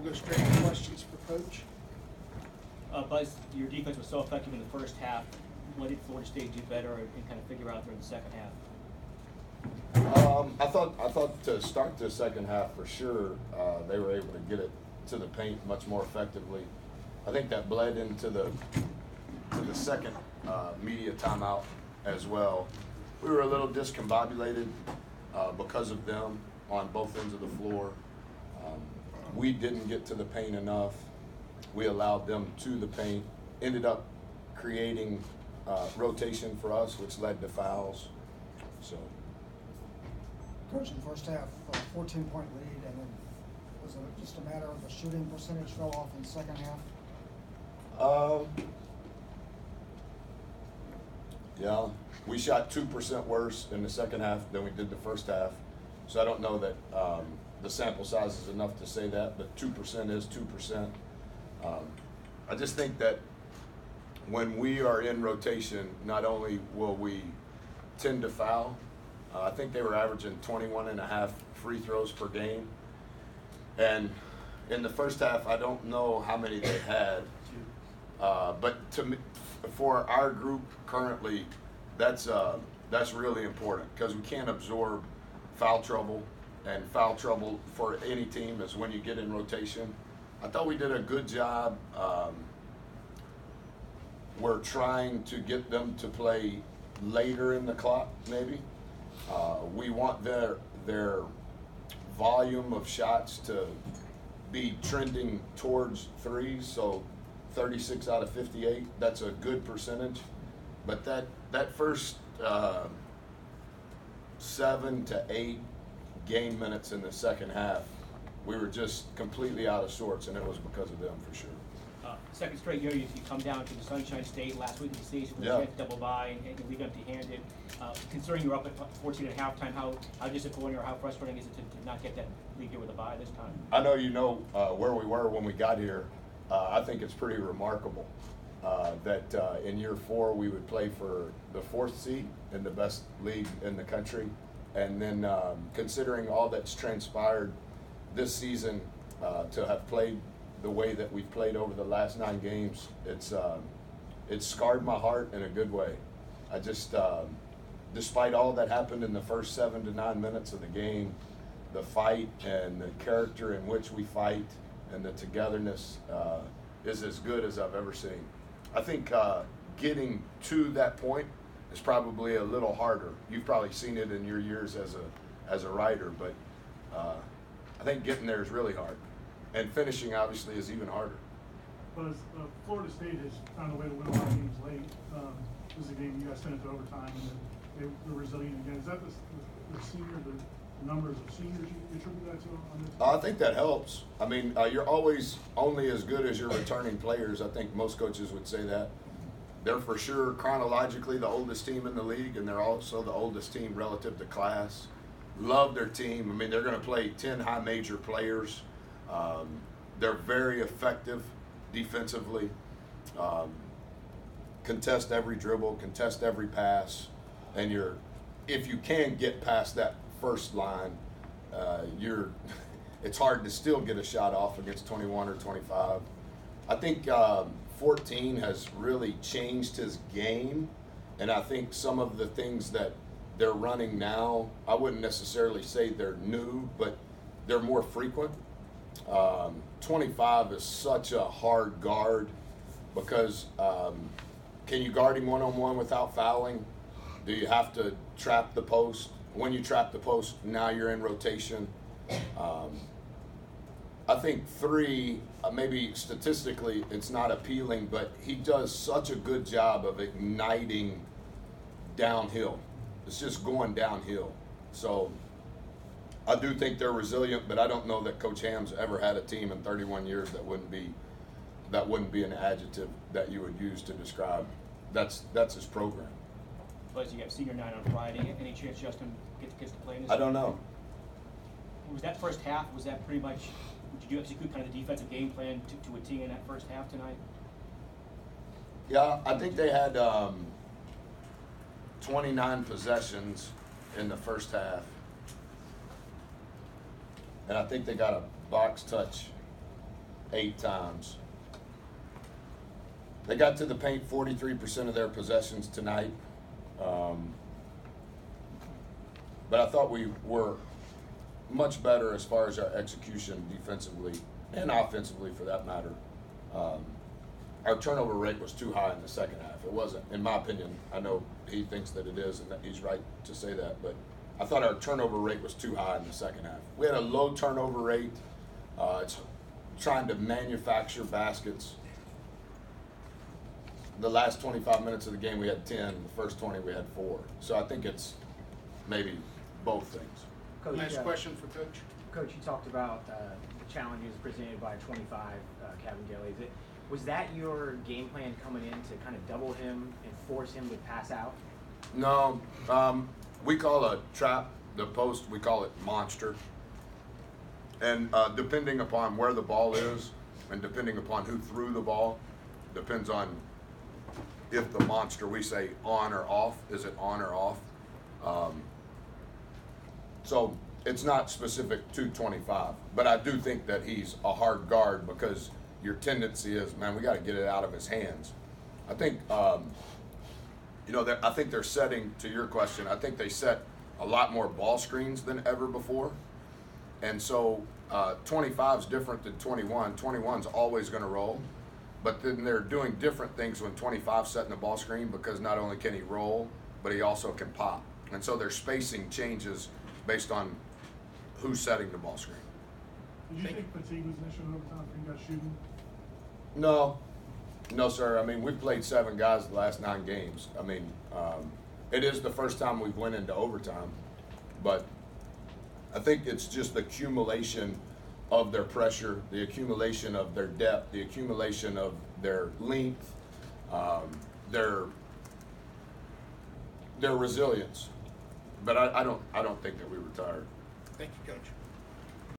we'll go straight to questions for Coach. Buzz, your defense was so effective in the first half. What did Florida State do better and kind of figure out during the second half? I thought to start the second half for sure, they were able to get it to the paint much more effectively. I think that bled into the second media timeout as well. We were a little discombobulated because of them on both ends of the floor. We didn't get to the paint enough. We allowed them to the paint. Ended up creating rotation for us, which led to fouls. So. Coach, in the first half, 14-point lead, and then was it just a matter of the shooting percentage fell off in the second half? Yeah, we shot 2% worse in the second half than we did the first half. So I don't know that the sample size is enough to say that, but 2% is 2%. I just think that when we are in rotation, not only will we tend to foul, I think they were averaging 21.5 free throws per game. And in the first half, I don't know how many they had. But to me, for our group currently, that's really important because we can't absorb foul trouble. And foul trouble for any team is when you get in rotation. I thought we did a good job. We're trying to get them to play later in the clock, maybe. We want their volume of shots to be trending towards threes, so 36 out of 58, that's a good percentage. But that first 7 to 8 game minutes in the second half, we were just completely out of sorts, and it was because of them for sure. Second straight year, you come down to the Sunshine State last week of the season with a double bye and you leave empty-handed. Considering you're up at 14 at halftime, how disappointing or how frustrating is it to not get that lead here with a bye this time? I know you know where we were when we got here. I think it's pretty remarkable that in year 4 we would play for the 4th seed in the best league in the country. And then considering all that's transpired this season, to have played the way that we've played over the last 9 games, it's scarred my heart in a good way. I just, despite all that happened in the first 7 to 9 minutes of the game, the fight and the character in which we fight and the togetherness is as good as I've ever seen. I think getting to that point is probably a little harder. You've probably seen it in your years as a writer, but I think getting there is really hard. And finishing, obviously, is even harder. But Florida State has found a way to win a lot of games late. This is a game you guys sent it to overtime, and they were resilient again. Is that the numbers of seniors you attribute that to on this team? I think that helps. I mean, you're always only as good as your returning players. I think most coaches would say that. They're for sure chronologically the oldest team in the league, and they're also the oldest team relative to class. Love their team. I mean, they're going to play 10 high major players. They're very effective defensively. Contest every dribble, contest every pass, and if you can get past that first line, it's hard to still get a shot off against 21 or 25. I think 14 has really changed his game, and I think some of the things that they're running now, I wouldn't necessarily say they're new, but they're more frequent. 25 is such a hard guard because can you guard him one-on-one without fouling? Do you have to trap the post? When you trap the post, now you're in rotation. I think 3, maybe statistically it's not appealing, but he does such a good job of igniting downhill. It's just going downhill. So I do think they're resilient, but I don't know that Coach Ham's ever had a team in 31 years that wouldn't be an adjective that you would use to describe. That's his program. Buzz, you got senior night on Friday. Any chance Justin gets to play in this? I don't know. Was that first half? Was that pretty much? Did you execute kind of the defensive game plan to a T in that first half tonight? Yeah, I think they had 29 possessions in the first half. And I think they got a box touch 8 times. They got to the paint 43% of their possessions tonight. But I thought we were much better as far as our execution defensively and offensively for that matter. Our turnover rate was too high in the second half. It wasn't, in my opinion. I know he thinks that it is, and that he's right to say that, but I thought our turnover rate was too high in the second half. We had a low turnover rate. It's trying to manufacture baskets. The last 25 minutes of the game we had 10. The first 20 we had 4. So I think it's maybe both things. Coach, Last question for Coach. Coach, you talked about the challenges presented by 25 Kevin Gillies. Was that your game plan coming in to kind of double him and force him to pass out? No, we call a trap, the post, we call it monster. And depending upon where the ball is and depending upon who threw the ball, depends on if the monster, we say on or off, is it on or off? So it's not specific to 25, but I do think that he's a hard guard because your tendency is, man, we got to get it out of his hands. I think, I think they're setting, to your question, I think they set a lot more ball screens than ever before. And so 25 is different than 21. 21's always going to roll. But then they're doing different things when 25's setting the ball screen because not only can he roll, but he also can pop. And so their spacing changes based on who's setting the ball screen. Did you think fatigue was an issue in overtime for you guys shooting? No, sir. I mean, we've played 7 guys the last 9 games. I mean, it is the first time we've went into overtime, but I think it's just the accumulation of their pressure, the accumulation of their depth, the accumulation of their length, their resilience. But I don't think that we were tired. Thank you, Coach.